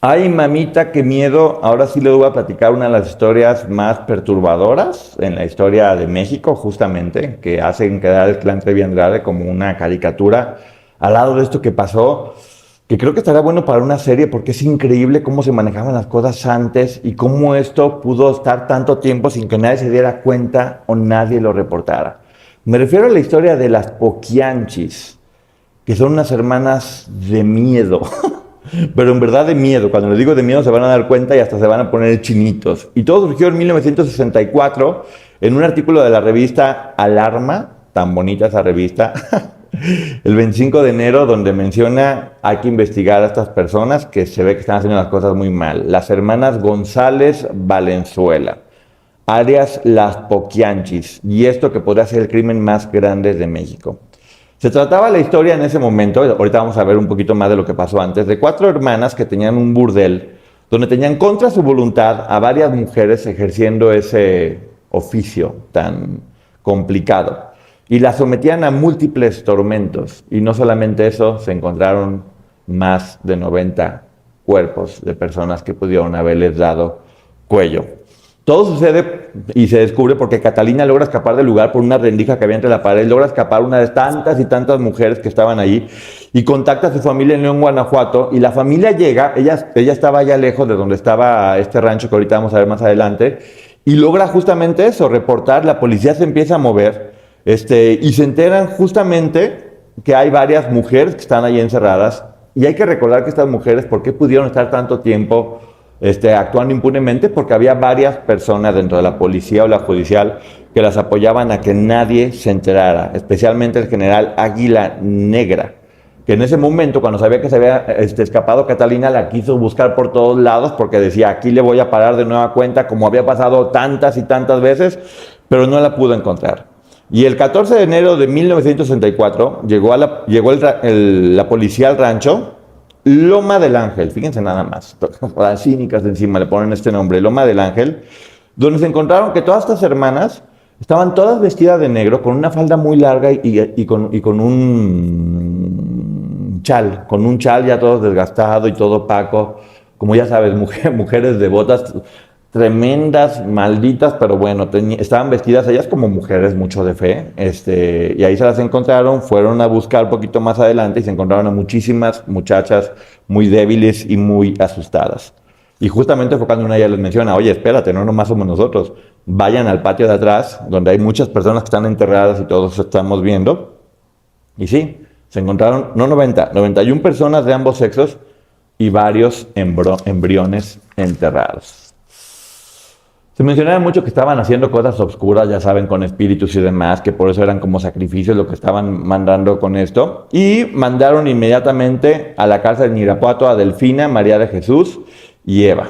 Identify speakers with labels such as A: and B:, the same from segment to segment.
A: Ay, mamita, qué miedo. Ahora sí les voy a platicar una de las historias más perturbadoras en la historia de México, justamente, que hacen quedar el clan Trevi Andrade como una caricatura al lado de esto que pasó, que creo que estará bueno para una serie porque es increíble cómo se manejaban las cosas antes y cómo esto pudo estar tanto tiempo sin que nadie se diera cuenta o nadie lo reportara. Me refiero a la historia de las Poquianchis, que son unas hermanas de miedo. Pero en verdad de miedo, cuando les digo de miedo se van a dar cuenta y hasta se van a poner chinitos. Y todo surgió en 1964 en un artículo de la revista Alarma, tan bonita esa revista, el 25 de enero, donde menciona hay que investigar a estas personas que se ve que están haciendo las cosas muy mal. Las hermanas González Valenzuela, alias Las Poquianchis, y esto que podría ser el crimen más grande de México. Se trataba la historia en ese momento, ahorita vamos a ver un poquito más de lo que pasó antes, de cuatro hermanas que tenían un burdel donde tenían contra su voluntad a varias mujeres ejerciendo ese oficio tan complicado y las sometían a múltiples tormentos. Y no solamente eso, se encontraron más de 90 cuerpos de personas que pudieron haberles dado cuello. Todo sucede y se descubre porque Catalina logra escapar del lugar por una rendija que había entre la pared, logra escapar una de tantas y tantas mujeres que estaban ahí y contacta a su familia en León, Guanajuato, y la familia llega, ella estaba allá lejos de donde estaba este rancho que ahorita vamos a ver más adelante, y logra justamente eso, reportar. La policía se empieza a mover y se enteran justamente que hay varias mujeres que están ahí encerradas, y hay que recordar que estas mujeres, ¿por qué pudieron estar tanto tiempo actuando impunemente? Porque había varias personas dentro de la policía o la judicial que las apoyaban a que nadie se enterara, especialmente el general Águila Negra, que en ese momento, cuando sabía que se había escapado Catalina, la quiso buscar por todos lados porque decía, aquí le voy a parar de nueva cuenta, como había pasado tantas y tantas veces, pero no la pudo encontrar. Y el 14 de enero de 1964 llegó la policía al rancho Loma del Ángel, fíjense nada más, las cínicas de encima le ponen este nombre, Loma del Ángel, donde se encontraron que todas estas hermanas estaban todas vestidas de negro, con una falda muy larga y con un chal ya todo desgastado y todo opaco, como ya sabes, mujeres devotas, tremendas, malditas, pero bueno, estaban vestidas ellas como mujeres mucho de fe, y ahí se las encontraron, fueron a buscar un poquito más adelante y se encontraron a muchísimas muchachas muy débiles y muy asustadas. Y justamente fue cuando una de ellas les menciona, oye, espérate, no nomás somos nosotros, vayan al patio de atrás, donde hay muchas personas que están enterradas y todos estamos viendo. Y sí, se encontraron, no 90, 91 personas de ambos sexos y varios embriones enterrados. Se mencionaba mucho que estaban haciendo cosas obscuras, ya saben, con espíritus y demás, que por eso eran como sacrificios lo que estaban mandando con esto. Y mandaron inmediatamente a la cárcel de Irapuato a Delfina, María de Jesús y Eva.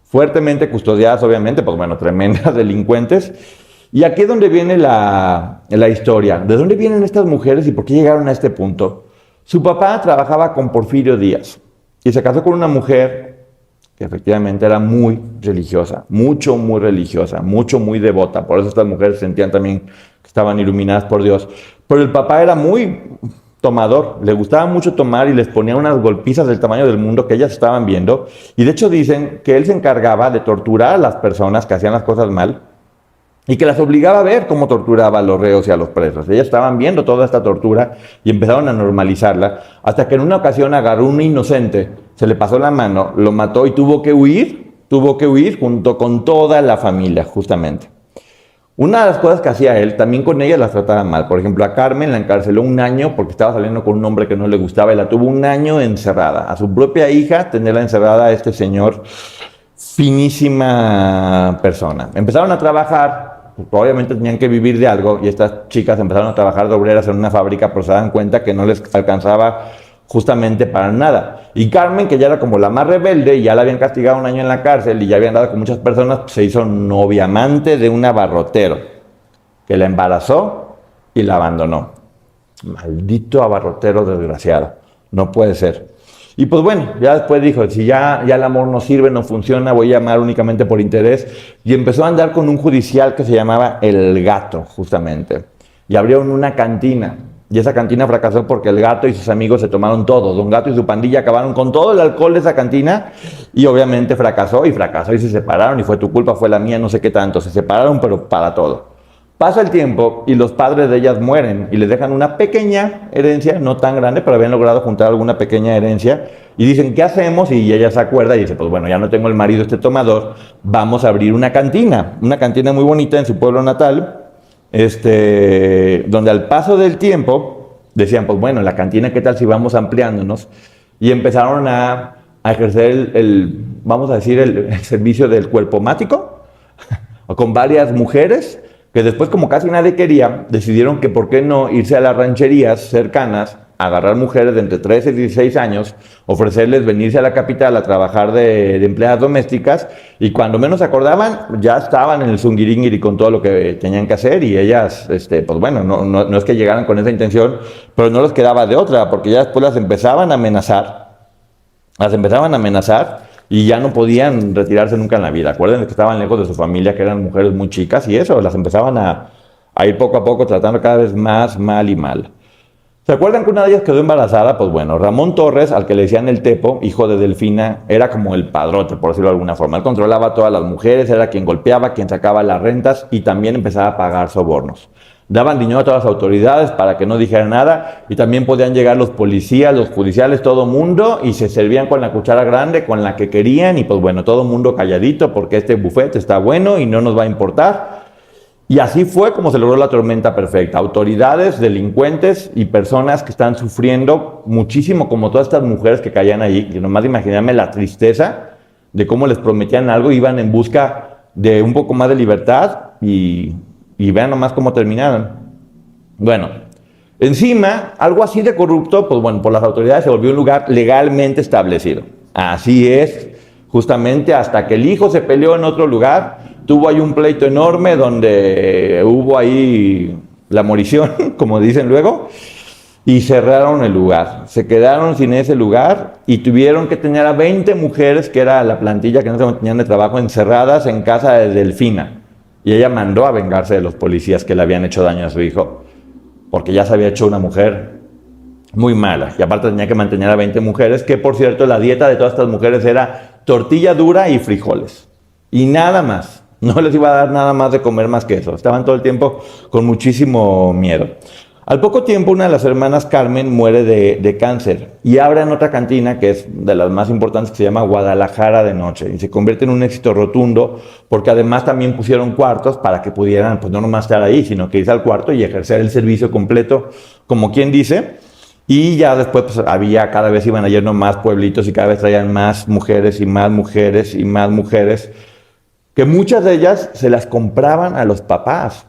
A: Fuertemente custodiadas, obviamente, pues bueno, tremendas delincuentes. Y aquí es donde viene la historia. ¿De dónde vienen estas mujeres y por qué llegaron a este punto? Su papá trabajaba con Porfirio Díaz y se casó con una mujer que efectivamente era muy religiosa, muy religiosa, muy devota. Por eso estas mujeres sentían también que estaban iluminadas por Dios. Pero el papá era muy tomador, le gustaba mucho tomar y les ponía unas golpizas del tamaño del mundo que ellas estaban viendo. Y de hecho dicen que él se encargaba de torturar a las personas que hacían las cosas mal y que las obligaba a ver cómo torturaba a los reos y a los presos. Ellas estaban viendo toda esta tortura y empezaron a normalizarla, hasta que en una ocasión agarró a un inocente, se le pasó la mano, lo mató y tuvo que huir junto con toda la familia, justamente. Una de las cosas que hacía él, también con ella las trataba mal. Por ejemplo, a Carmen la encarceló un año porque estaba saliendo con un hombre que no le gustaba y la tuvo un año encerrada. A su propia hija, tenerla encerrada a este señor, finísima persona. Empezaron a trabajar, obviamente tenían que vivir de algo, y estas chicas empezaron a trabajar de obreras en una fábrica, pero se dan cuenta que no les alcanzaba justamente para nada. Y Carmen, que ya era como la más rebelde, y ya la habían castigado un año en la cárcel y ya habían dado con muchas personas, pues se hizo novia amante de un abarrotero, que la embarazó y la abandonó. Maldito abarrotero desgraciado, no puede ser. Y pues bueno, ya después dijo, si ya el amor no sirve, no funciona, voy a amar únicamente por interés. Y empezó a andar con un judicial que se llamaba El Gato, justamente. Y abrieron una cantina. Y esa cantina fracasó porque el gato y sus amigos se tomaron todo. Don Gato y su pandilla acabaron con todo el alcohol de esa cantina y obviamente fracasó y se separaron y fue tu culpa, fue la mía, no sé qué tanto. Se separaron, pero para todo. Pasa el tiempo y los padres de ellas mueren y les dejan una pequeña herencia, no tan grande, pero habían logrado juntar alguna pequeña herencia. Y dicen, ¿qué hacemos? Y ella se acuerda y dice, pues bueno, ya no tengo el marido este tomador, vamos a abrir una cantina muy bonita en su pueblo natal, donde al paso del tiempo decían, pues bueno, la cantina, ¿qué tal si vamos ampliándonos? Y empezaron a ejercer vamos a decir, el servicio del cuerpo mático, con varias mujeres, que después, como casi nadie quería, decidieron que por qué no irse a las rancherías cercanas, agarrar mujeres de entre 13 y 16 años, ofrecerles venirse a la capital a trabajar de empleadas domésticas, y cuando menos se acordaban, ya estaban en el zungiringiri con todo lo que tenían que hacer, y ellas, pues bueno, no es que llegaran con esa intención, pero no les quedaba de otra, porque ya después las empezaban a amenazar, y ya no podían retirarse nunca en la vida. Acuérdense que estaban lejos de su familia, que eran mujeres muy chicas, y eso, las empezaban a ir poco a poco tratando cada vez más mal y mal. ¿Se acuerdan que una de ellas quedó embarazada? Pues bueno, Ramón Torres, al que le decían el Tepo, hijo de Delfina, era como el padrote, por decirlo de alguna forma. Él controlaba a todas las mujeres, era quien golpeaba, quien sacaba las rentas y también empezaba a pagar sobornos. Daban dinero a todas las autoridades para que no dijeran nada y también podían llegar los policías, los judiciales, todo mundo y se servían con la cuchara grande, con la que querían y pues bueno, todo mundo calladito porque este buffet está bueno y no nos va a importar. Y así fue como se logró la tormenta perfecta. Autoridades, delincuentes y personas que están sufriendo muchísimo, como todas estas mujeres que caían allí, que nomás imaginarme la tristeza de cómo les prometían algo, iban en busca de un poco más de libertad y vean nomás cómo terminaron. Bueno, encima, algo así de corrupto, pues bueno, por las autoridades se volvió un lugar legalmente establecido. Así es, justamente hasta que el hijo se peleó en otro lugar, tuvo ahí un pleito enorme donde hubo ahí la morición, como dicen luego, y cerraron el lugar. Se quedaron sin ese lugar y tuvieron que tener a 20 mujeres, que era la plantilla que no tenían de trabajo, encerradas en casa de Delfina. Y ella mandó a vengarse de los policías que le habían hecho daño a su hijo, porque ya se había hecho una mujer muy mala. Y aparte tenía que mantener a 20 mujeres, que por cierto la dieta de todas estas mujeres era tortilla dura y frijoles. Y nada más. No les iba a dar nada más de comer más que eso. Estaban todo el tiempo con muchísimo miedo. Al poco tiempo, una de las hermanas, Carmen, muere de cáncer y abren otra cantina que es de las más importantes, que se llama Guadalajara de Noche, y se convierte en un éxito rotundo porque además también pusieron cuartos para que pudieran, pues no nomás estar ahí, sino que irse al cuarto y ejercer el servicio completo, como quien dice. Y ya después pues, cada vez iban yendo más pueblitos y cada vez traían más mujeres y más mujeres y más mujeres, que muchas de ellas se las compraban a los papás.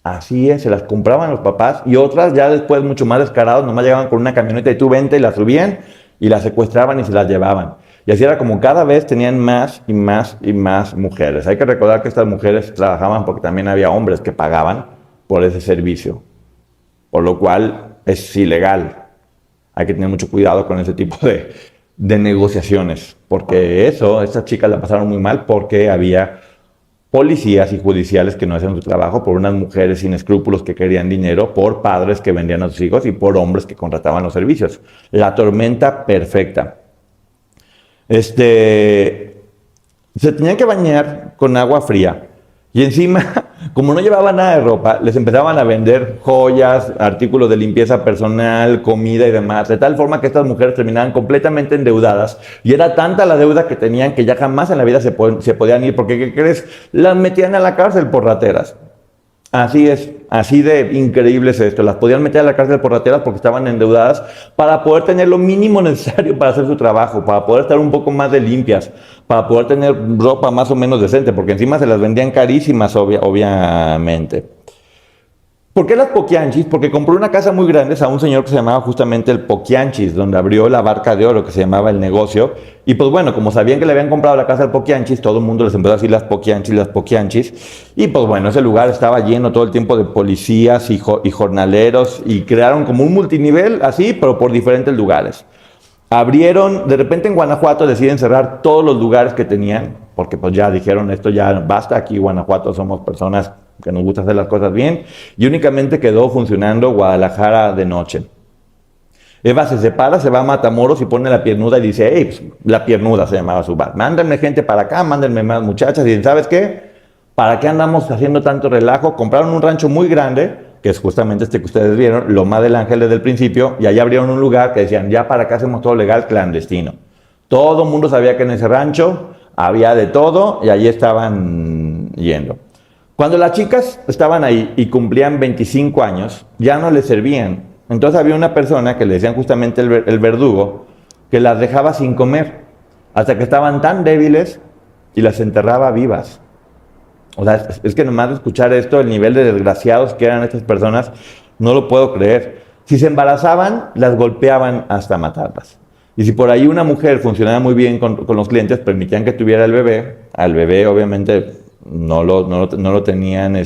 A: Así es, se las compraban los papás y otras ya después mucho más descarados, nomás llegaban con una camioneta y tú vente y las subían y las secuestraban y se las llevaban. Y así era como cada vez tenían más y más y más mujeres. Hay que recordar que estas mujeres trabajaban porque también había hombres que pagaban por ese servicio, por lo cual es ilegal. Hay que tener mucho cuidado con ese tipo de negociaciones, porque estas chicas la pasaron muy mal porque había policías y judiciales que no hacían su trabajo, por unas mujeres sin escrúpulos que querían dinero, por padres que vendían a sus hijos y por hombres que contrataban los servicios. La tormenta perfecta. Se tenían que bañar con agua fría y encima, como no llevaban nada de ropa, les empezaban a vender joyas, artículos de limpieza personal, comida y demás, de tal forma que estas mujeres terminaban completamente endeudadas y era tanta la deuda que tenían que ya jamás en la vida se podían ir, porque ¿qué crees? Las metían a la cárcel por rateras. Así es, así de increíble es esto. Las podían meter a la cárcel por rateras porque estaban endeudadas para poder tener lo mínimo necesario para hacer su trabajo, para poder estar un poco más de limpias, para poder tener ropa más o menos decente, porque encima se las vendían carísimas, obviamente. ¿Por qué las Poquianchis? Porque compró una casa muy grande a un señor que se llamaba justamente el Poquianchis, donde abrió la Barca de Oro, que se llamaba el negocio. Y pues bueno, como sabían que le habían comprado la casa al Poquianchis, todo el mundo les empezó a decir las Poquianchis. Y pues bueno, ese lugar estaba lleno todo el tiempo de policías y jornaleros y crearon como un multinivel así, pero por diferentes lugares. Abrieron, de repente en Guanajuato deciden cerrar todos los lugares que tenían, porque pues ya dijeron, esto ya basta, aquí en Guanajuato somos personas que nos gusta hacer las cosas bien, y únicamente quedó funcionando Guadalajara de noche. Eva se separa, se va a Matamoros y pone la piernuda y dice, hey, pues, la piernuda se llamaba su bar, mándenme gente para acá, mándenme más muchachas, y dicen, ¿sabes qué? ¿Para qué andamos haciendo tanto relajo? Compraron un rancho muy grande, que es justamente este que ustedes vieron, Loma del Ángel desde el principio, y allá abrieron un lugar que decían, ya para acá hacemos todo legal, clandestino. Todo el mundo sabía que en ese rancho había de todo, y allí estaban yendo. Cuando las chicas estaban ahí y cumplían 25 años, ya no les servían. Entonces había una persona que le decían justamente el verdugo, que las dejaba sin comer, hasta que estaban tan débiles y las enterraba vivas. O sea, es que nomás de escuchar esto, el nivel de desgraciados que eran estas personas, no lo puedo creer. Si se embarazaban, las golpeaban hasta matarlas. Y si por ahí una mujer funcionaba muy bien con los clientes, permitían que tuviera el bebé, al bebé obviamente no lo tenían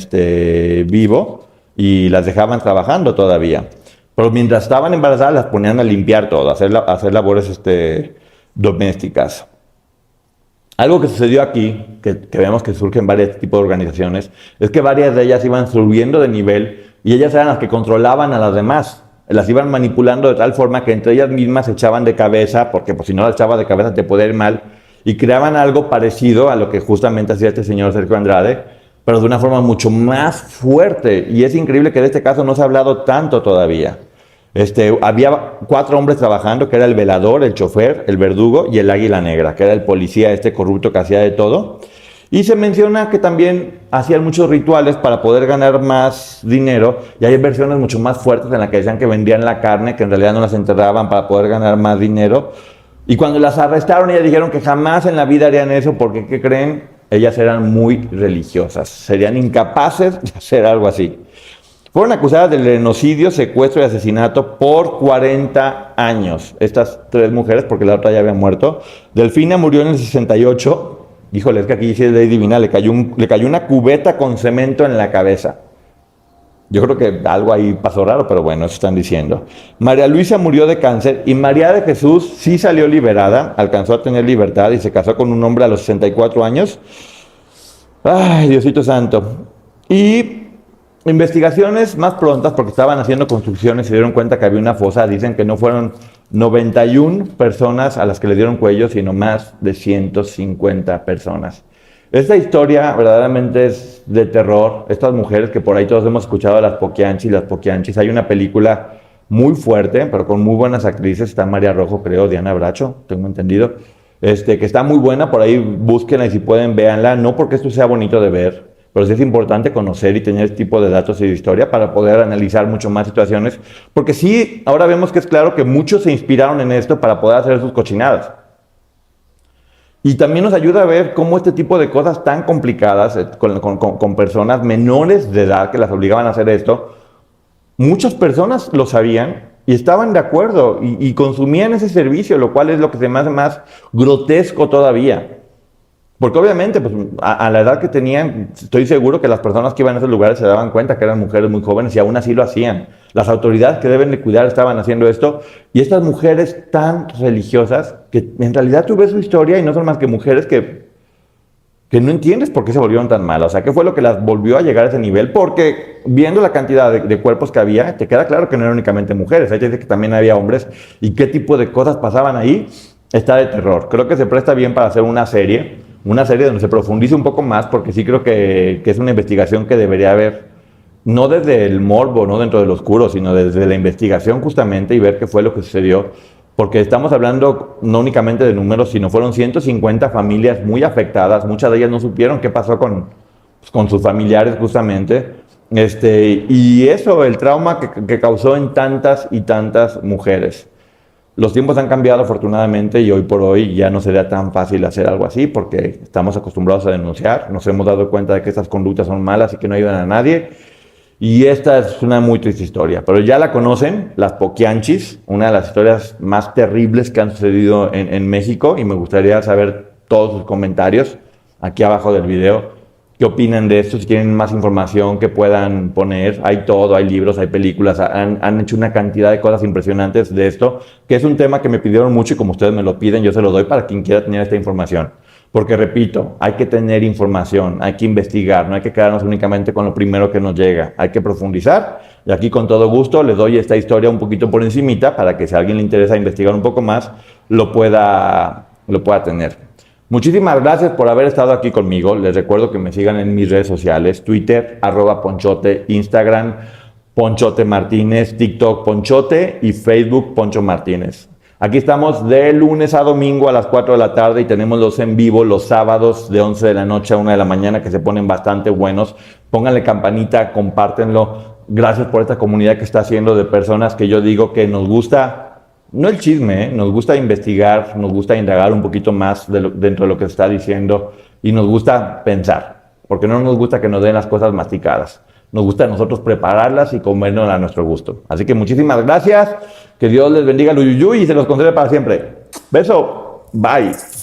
A: vivo y las dejaban trabajando todavía. Pero mientras estaban embarazadas, las ponían a limpiar todo, a hacer labores domésticas. Algo que sucedió aquí, que vemos que surgen varios tipos de organizaciones, es que varias de ellas iban subiendo de nivel y ellas eran las que controlaban a las demás. Las iban manipulando de tal forma que entre ellas mismas se echaban de cabeza, porque pues, si no las echabas de cabeza te podía ir mal, y creaban algo parecido a lo que justamente hacía este señor Sergio Andrade, pero de una forma mucho más fuerte. Y es increíble que de este caso no se ha hablado tanto todavía. Había 4 hombres trabajando, que era el velador, el chofer, el verdugo y el águila negra, que era el policía corrupto que hacía de todo. Y se menciona que también hacían muchos rituales para poder ganar más dinero, y hay versiones mucho más fuertes en las que decían que vendían la carne, que en realidad no las enterraban para poder ganar más dinero. Y cuando las arrestaron, ellas dijeron que jamás en la vida harían eso, porque ¿qué creen? Ellas eran muy religiosas, serían incapaces de hacer algo así. Fueron acusadas de genocidio, secuestro y asesinato por 40 años. Estas 3 mujeres, porque la otra ya había muerto. Delfina murió en el 68. Híjole, es que aquí dice ley divina, le cayó una cubeta con cemento en la cabeza. Yo creo que algo ahí pasó raro, pero bueno, eso están diciendo. María Luisa murió de cáncer y María de Jesús sí salió liberada, alcanzó a tener libertad y se casó con un hombre a los 64 años. Ay, Diosito santo. Y investigaciones más prontas, porque estaban haciendo construcciones y se dieron cuenta que había una fosa. Dicen que no fueron 91 personas a las que le dieron cuello, sino más de 150 personas. Esta historia verdaderamente es de terror. Estas mujeres que por ahí todos hemos escuchado, las Poquianchis. Hay una película muy fuerte, pero con muy buenas actrices. Está María Rojo, creo, Diana Bracho, tengo entendido. Que está muy buena, por ahí búsquenla y si pueden, véanla. No porque esto sea bonito de ver, pero sí es importante conocer y tener este tipo de datos y de historia para poder analizar mucho más situaciones, porque sí, ahora vemos que es claro que muchos se inspiraron en esto para poder hacer sus cochinadas. Y también nos ayuda a ver cómo este tipo de cosas tan complicadas, con personas menores de edad que las obligaban a hacer esto, muchas personas lo sabían y estaban de acuerdo y consumían ese servicio, lo cual es lo que se me hace más grotesco todavía. Porque obviamente, pues, a la edad que tenían, estoy seguro que las personas que iban a esos lugares se daban cuenta que eran mujeres muy jóvenes y aún así lo hacían. Las autoridades que deben de cuidar estaban haciendo esto, y estas mujeres tan religiosas, que en realidad tú ves su historia y no son más que mujeres que no entiendes por qué se volvieron tan malas. O sea, ¿qué fue lo que las volvió a llegar a ese nivel? Porque viendo la cantidad de cuerpos que había, te queda claro que no eran únicamente mujeres. Ahí te dice que también había hombres, y qué tipo de cosas pasaban ahí, está de terror. Creo que se presta bien para hacer una serie donde se profundice un poco más, porque sí creo que es una investigación que debería haber, no desde el morbo, no dentro del oscuro, sino desde la investigación justamente, y ver qué fue lo que sucedió, porque estamos hablando no únicamente de números, sino fueron 150 familias muy afectadas. Muchas de ellas no supieron qué pasó con sus familiares justamente, y eso, el trauma que causó en tantas y tantas mujeres. Los tiempos han cambiado afortunadamente, y hoy por hoy ya no sería tan fácil hacer algo así, porque estamos acostumbrados a denunciar, nos hemos dado cuenta de que estas conductas son malas y que no ayudan a nadie, y esta es una muy triste historia, pero ya la conocen, las Poquianchis, una de las historias más terribles que han sucedido en México, y me gustaría saber todos sus comentarios aquí abajo del video. ¿Qué opinan de esto? Si quieren más información que puedan poner, hay todo, hay libros, hay películas, han hecho una cantidad de cosas impresionantes de esto, que es un tema que me pidieron mucho, y como ustedes me lo piden, yo se lo doy para quien quiera tener esta información. Porque repito, hay que tener información, hay que investigar, no hay que quedarnos únicamente con lo primero que nos llega, hay que profundizar. Y aquí con todo gusto les doy esta historia un poquito por encimita para que si a alguien le interesa investigar un poco más, lo pueda tener. Muchísimas gracias por haber estado aquí conmigo. Les recuerdo que me sigan en mis redes sociales, Twitter, @Ponchote, Instagram, Ponchote Martínez, TikTok Ponchote y Facebook Poncho Martínez. Aquí estamos de lunes a domingo a las 4 de la tarde y tenemos los en vivo los sábados de 11 de la noche a 1 de la mañana que se ponen bastante buenos. Pónganle campanita, compártenlo. Gracias por esta comunidad que está haciendo de personas que yo digo que nos gusta, no el chisme, nos gusta investigar, nos gusta indagar un poquito más dentro de lo que se está diciendo y nos gusta pensar, porque no nos gusta que nos den las cosas masticadas. Nos gusta a nosotros prepararlas y comernos a nuestro gusto. Así que muchísimas gracias. Que Dios les bendiga el uyuyuy y se los concede para siempre. Beso. Bye.